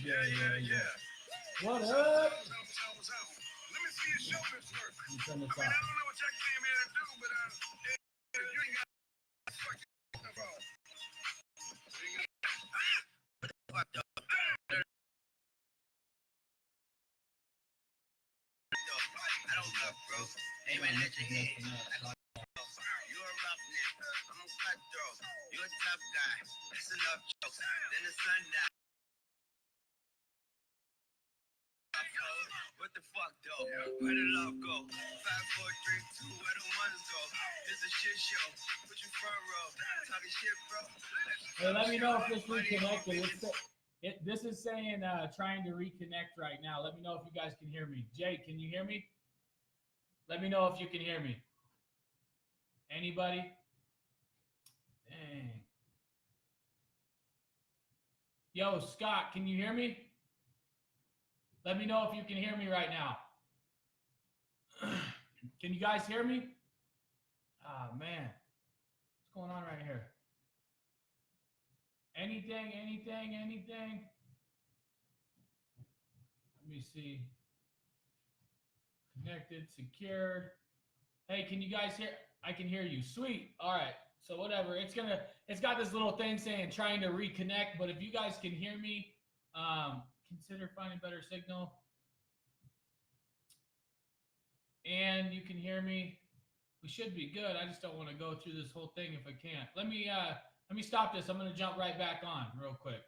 Yeah. What up? Let me see your shoulders work. I mean, I don't know what y'all came here to do, but you ain't got fucking wrong. I don't love, bro. Anyway, let your head. You're a roughneck. I'm a cutthroat. You're a tough guy. That's enough jokes. Then the sun dies. What the fuck, though? Where did love go? 5, 4, 3, 2, where the ones go? This a shit show. Put you front row. Talking shit, bro. Hey, let me know if this reconnected. This is saying trying to reconnect right now. Let me know if you guys can hear me. Jay, can you hear me? Let me know if you can hear me. Anybody? Dang. Yo, Scott, can you hear me? Let me know if you can hear me right now. Can you guys hear me? Ah, man. What's going on right here? Anything? Let me see. Connected, secured. Hey, can you guys hear? I can hear you. Sweet. All right. So whatever. It's got this little thing saying trying to reconnect, but if you guys can hear me, consider finding better signal. And you can hear me. We should be good. I just don't want to go through this whole thing if I can't. Let me stop this. I'm going to jump right back on real quick.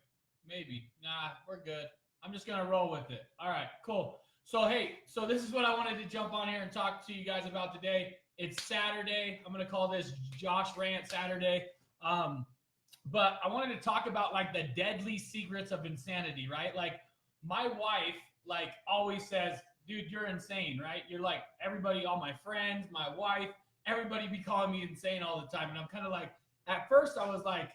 Maybe. Nah, we're good. I'm just going to roll with it. All right, cool. So, hey, this is what I wanted to jump on here and talk to you guys about today. It's Saturday. I'm going to call this Josh Rant Saturday. But I wanted to talk about, like, the deadly secrets of insanity, right? Like, my wife, like, always says, dude, you're insane, right? You're like, everybody, all my friends, my wife, everybody be calling me insane all the time. And I'm kind of like, at first I was like,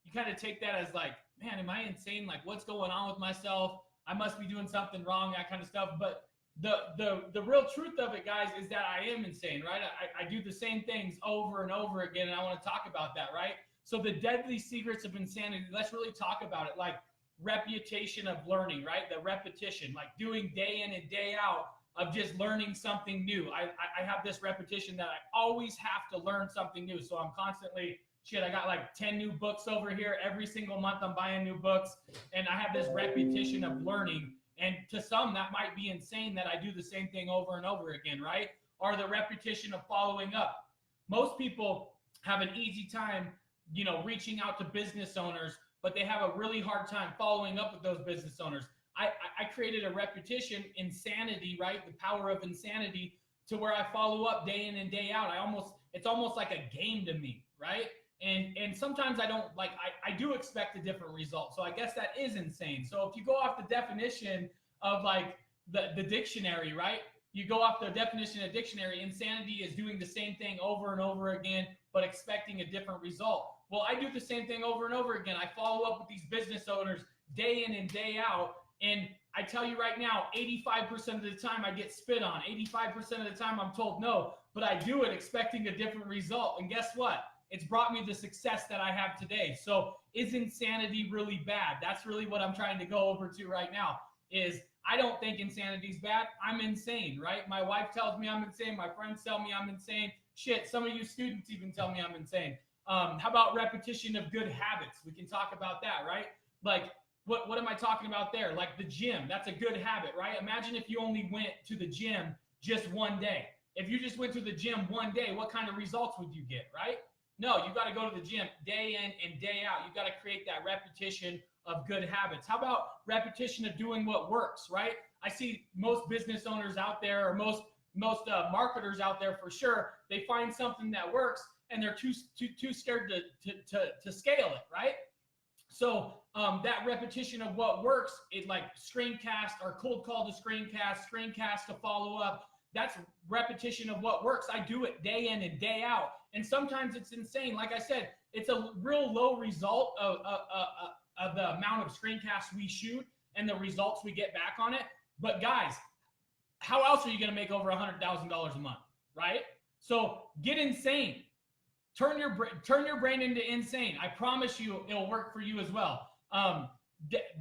you kind of take that as like, man, am I insane? Like, what's going on with myself? I must be doing something wrong, that kind of stuff. But the real truth of it, guys, is that I am insane, right? I do the same things over and over again, and I want to talk about that, right? So the deadly secrets of insanity, let's really talk about it. Like, reputation of learning, right? The repetition, like doing day in and day out of just learning something new. I have this repetition that I always have to learn something new. So I'm constantly, I got like 10 new books over here. Every single month I'm buying new books, and I have this repetition of learning. And to some, that might be insane that I do the same thing over and over again, right? Or the repetition of following up. Most people have an easy time, reaching out to business owners, but they have a really hard time following up with those business owners. I created a repetition, insanity, right? The power of insanity, to where I follow up day in and day out. It's almost like a game to me, right? And sometimes I don't, like, I do expect a different result. So I guess that is insane. So if you go off the definition of, like, the dictionary, right? You go off the definition of dictionary, insanity is doing the same thing over and over again, but expecting a different result. Well, I do the same thing over and over again. I follow up with these business owners day in and day out. And I tell you right now, 85% of the time I get spit on. 85% of the time I'm told no, but I do it expecting a different result. And guess what? It's brought me the success that I have today. So is insanity really bad? That's really what I'm trying to go over to right now. Is I don't think insanity is bad. I'm insane, right? My wife tells me I'm insane. My friends tell me I'm insane. Shit, some of you students even tell me I'm insane. How about repetition of good habits? We can talk about that, right? Like, what am I talking about there? Like the gym, that's a good habit, right? Imagine if you only went to the gym just one day. If you just went to the gym one day, what kind of results would you get, right? No, you got to go to the gym day in and day out. You got to create that repetition of good habits. How about repetition of doing what works, right? I see most business owners out there, or most marketers out there for sure, they find something that works and they're too scared to scale it, right? So that repetition of what works, it like screencast or cold call to screencast to follow up. That's repetition of what works. I do it day in and day out. And sometimes it's insane. Like I said, it's a real low result of the amount of screencasts we shoot and the results we get back on it. But guys, how else are you going to make over $100,000 a month, right? So get insane. Turn your brain into insane. I promise you it'll work for you as well.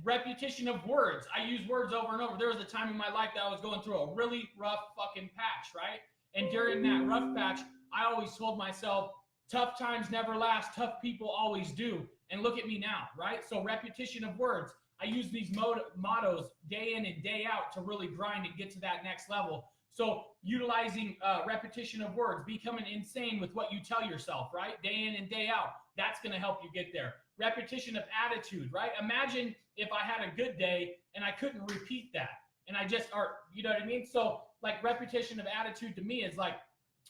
repetition of words. I use words over and over. There was a time in my life that I was going through a really rough fucking patch, right? And during that rough patch, I always told myself, tough times never last, tough people always do. And look at me now, right? So repetition of words. I use these mottos day in and day out to really grind and get to that next level. So utilizing repetition of words, becoming insane with what you tell yourself, right? Day in and day out. That's going to help you get there. Repetition of attitude, right? Imagine if I had a good day and I couldn't repeat that. And I just, you know what I mean? So like repetition of attitude to me is like,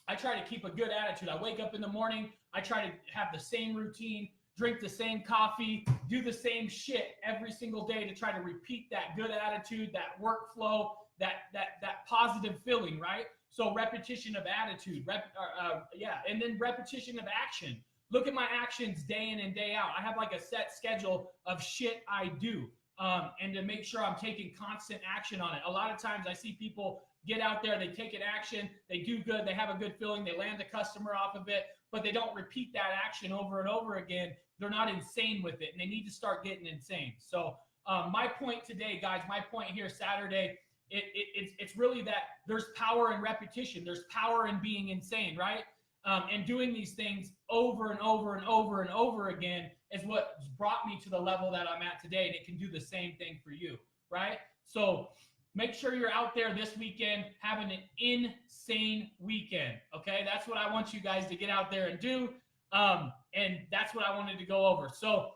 I try to keep a good attitude. I wake up in the morning. I try to have the same routine, drink the same coffee, do the same shit every single day to try to repeat that good attitude, that workflow, that positive feeling, right? So repetition of attitude, and then repetition of action. Look at my actions day in and day out. I have like a set schedule of shit I do, and to make sure I'm taking constant action on it. A lot of times I see people get out there, they take an action, they do good, they have a good feeling, they land the customer off of it, but they don't repeat that action over and over again. They're not insane with it, and they need to start getting insane. So my point today, guys, my point here Saturday, it's really that there's power in repetition. There's power in being insane, right? And doing these things over and over and over and over again is what brought me to the level that I'm at today, and it can do the same thing for you, right? So make sure you're out there this weekend having an insane weekend, okay? That's what I want you guys to get out there and do, and that's what I wanted to go over. So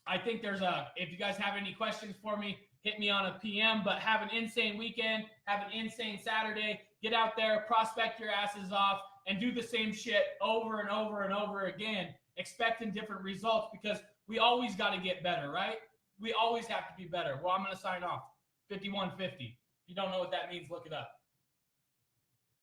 I think if you guys have any questions for me, hit me on a PM, but have an insane weekend, have an insane Saturday, get out there, prospect your asses off, and do the same shit over and over and over again, expecting different results, because we always got to get better, right? We always have to be better. Well, I'm going to sign off. 5150. If you don't know what that means, look it up.